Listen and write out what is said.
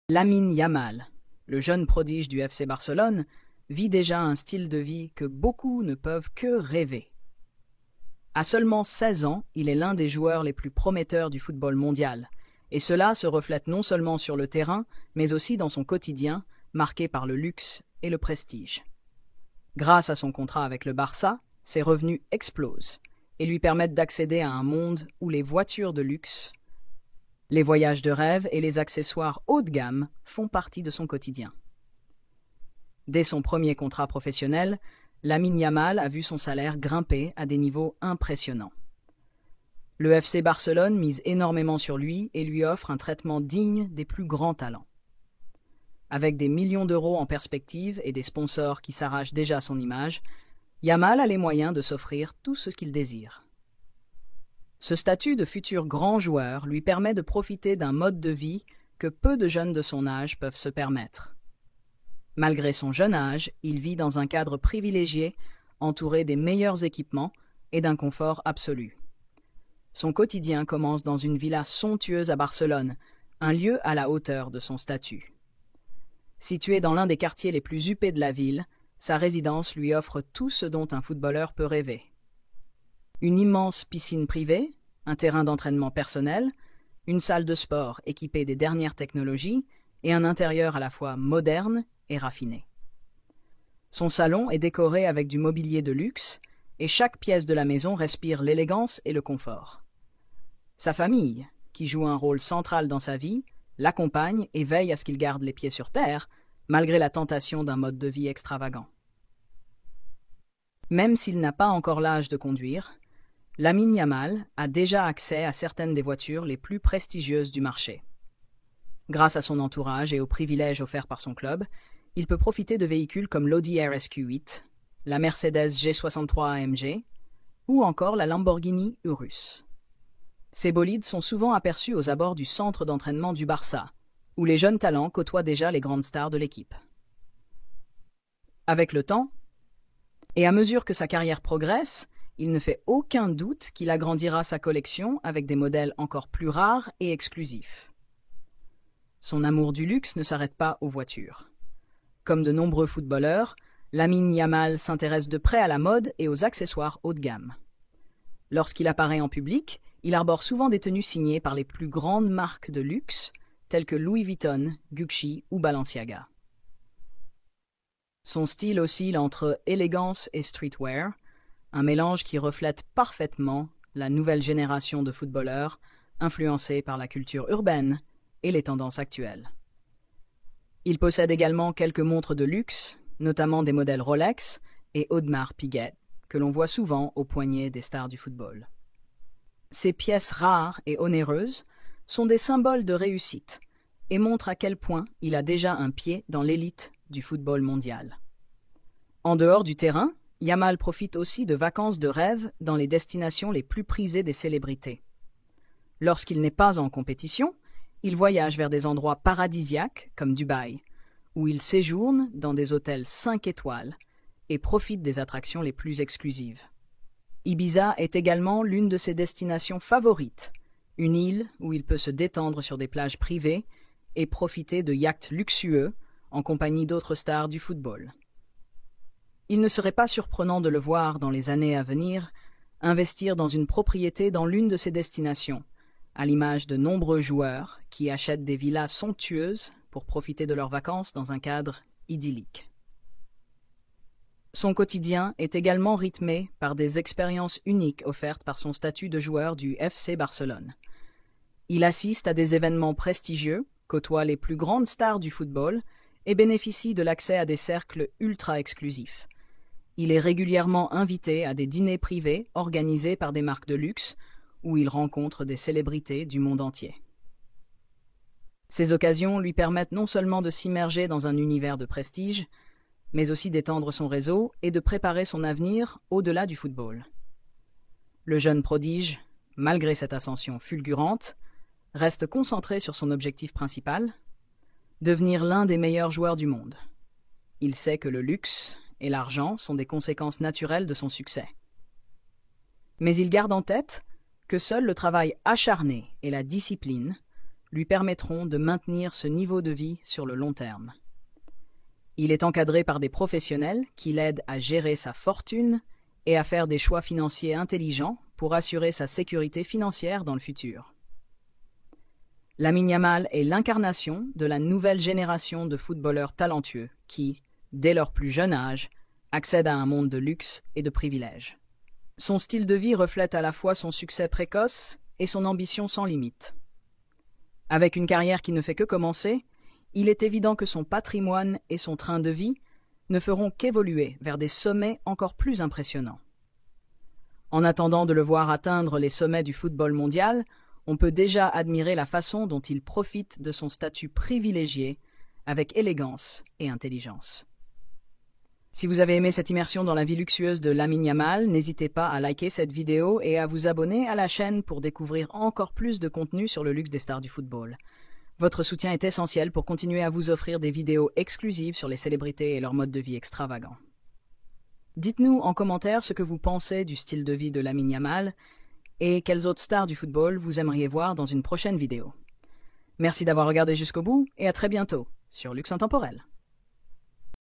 Lamine Yamal, le jeune prodige du FC Barcelone, vit déjà un style de vie que beaucoup ne peuvent que rêver. À seulement 16 ans, il est l'un des joueurs les plus prometteurs du football mondial, et cela se reflète non seulement sur le terrain, mais aussi dans son quotidien, marqué par le luxe et le prestige. Grâce à son contrat avec le Barça, ses revenus explosent et lui permettent d'accéder à un monde où les voitures de luxe, les voyages de rêve et les accessoires haut de gamme font partie de son quotidien. Dès son premier contrat professionnel, Lamine Yamal a vu son salaire grimper à des niveaux impressionnants. Le FC Barcelone mise énormément sur lui et lui offre un traitement digne des plus grands talents. Avec des millions d'euros en perspective et des sponsors qui s'arrachent déjà son image, Yamal a les moyens de s'offrir tout ce qu'il désire. Ce statut de futur grand joueur lui permet de profiter d'un mode de vie que peu de jeunes de son âge peuvent se permettre. Malgré son jeune âge, il vit dans un cadre privilégié, entouré des meilleurs équipements et d'un confort absolu. Son quotidien commence dans une villa somptueuse à Barcelone, un lieu à la hauteur de son statut. Situé dans l'un des quartiers les plus huppés de la ville, sa résidence lui offre tout ce dont un footballeur peut rêver. Une immense piscine privée, un terrain d'entraînement personnel, une salle de sport équipée des dernières technologies et un intérieur à la fois moderne et raffiné. Son salon est décoré avec du mobilier de luxe et chaque pièce de la maison respire l'élégance et le confort. Sa famille, qui joue un rôle central dans sa vie, l'accompagne et veille à ce qu'il garde les pieds sur terre, malgré la tentation d'un mode de vie extravagant. Même s'il n'a pas encore l'âge de conduire, Lamine Yamal a déjà accès à certaines des voitures les plus prestigieuses du marché. Grâce à son entourage et aux privilèges offerts par son club, il peut profiter de véhicules comme l'Audi RSQ8, la Mercedes G63 AMG ou encore la Lamborghini Urus. Ces bolides sont souvent aperçus aux abords du centre d'entraînement du Barça, où les jeunes talents côtoient déjà les grandes stars de l'équipe. Avec le temps, et à mesure que sa carrière progresse, il ne fait aucun doute qu'il agrandira sa collection avec des modèles encore plus rares et exclusifs. Son amour du luxe ne s'arrête pas aux voitures. Comme de nombreux footballeurs, Lamine Yamal s'intéresse de près à la mode et aux accessoires haut de gamme. Lorsqu'il apparaît en public, il arbore souvent des tenues signées par les plus grandes marques de luxe, telles que Louis Vuitton, Gucci ou Balenciaga. Son style oscille entre élégance et streetwear, un mélange qui reflète parfaitement la nouvelle génération de footballeurs influencés par la culture urbaine et les tendances actuelles. Il possède également quelques montres de luxe, notamment des modèles Rolex et Audemars Piguet, que l'on voit souvent au poignet des stars du football. Ces pièces rares et onéreuses sont des symboles de réussite et montrent à quel point il a déjà un pied dans l'élite du football mondial. En dehors du terrain, Yamal profite aussi de vacances de rêve dans les destinations les plus prisées des célébrités. Lorsqu'il n'est pas en compétition, il voyage vers des endroits paradisiaques comme Dubaï, où il séjourne dans des hôtels 5 étoiles et profite des attractions les plus exclusives. Ibiza est également l'une de ses destinations favorites, une île où il peut se détendre sur des plages privées et profiter de yachts luxueux en compagnie d'autres stars du football. Il ne serait pas surprenant de le voir dans les années à venir investir dans une propriété dans l'une de ces destinations, à l'image de nombreux joueurs qui achètent des villas somptueuses pour profiter de leurs vacances dans un cadre idyllique. Son quotidien est également rythmé par des expériences uniques offertes par son statut de joueur du FC Barcelone. Il assiste à des événements prestigieux, côtoie les plus grandes stars du football et bénéficie de l'accès à des cercles ultra exclusifs. Il est régulièrement invité à des dîners privés organisés par des marques de luxe où il rencontre des célébrités du monde entier. Ces occasions lui permettent non seulement de s'immerger dans un univers de prestige, mais aussi d'étendre son réseau et de préparer son avenir au-delà du football. Le jeune prodige, malgré cette ascension fulgurante, reste concentré sur son objectif principal, devenir l'un des meilleurs joueurs du monde. Il sait que le luxe et l'argent sont des conséquences naturelles de son succès. Mais il garde en tête que seul le travail acharné et la discipline lui permettront de maintenir ce niveau de vie sur le long terme. Il est encadré par des professionnels qui l'aident à gérer sa fortune et à faire des choix financiers intelligents pour assurer sa sécurité financière dans le futur. Lamine Yamal est l'incarnation de la nouvelle génération de footballeurs talentueux qui, dès leur plus jeune âge, accèdent à un monde de luxe et de privilèges. Son style de vie reflète à la fois son succès précoce et son ambition sans limite. Avec une carrière qui ne fait que commencer, il est évident que son patrimoine et son train de vie ne feront qu'évoluer vers des sommets encore plus impressionnants. En attendant de le voir atteindre les sommets du football mondial, on peut déjà admirer la façon dont il profite de son statut privilégié avec élégance et intelligence. Si vous avez aimé cette immersion dans la vie luxueuse de Lamine Yamal, n'hésitez pas à liker cette vidéo et à vous abonner à la chaîne pour découvrir encore plus de contenu sur le luxe des stars du football. Votre soutien est essentiel pour continuer à vous offrir des vidéos exclusives sur les célébrités et leur mode de vie extravagant. Dites-nous en commentaire ce que vous pensez du style de vie de Lamine Yamal et quelles autres stars du football vous aimeriez voir dans une prochaine vidéo. Merci d'avoir regardé jusqu'au bout et à très bientôt sur Luxe Intemporel.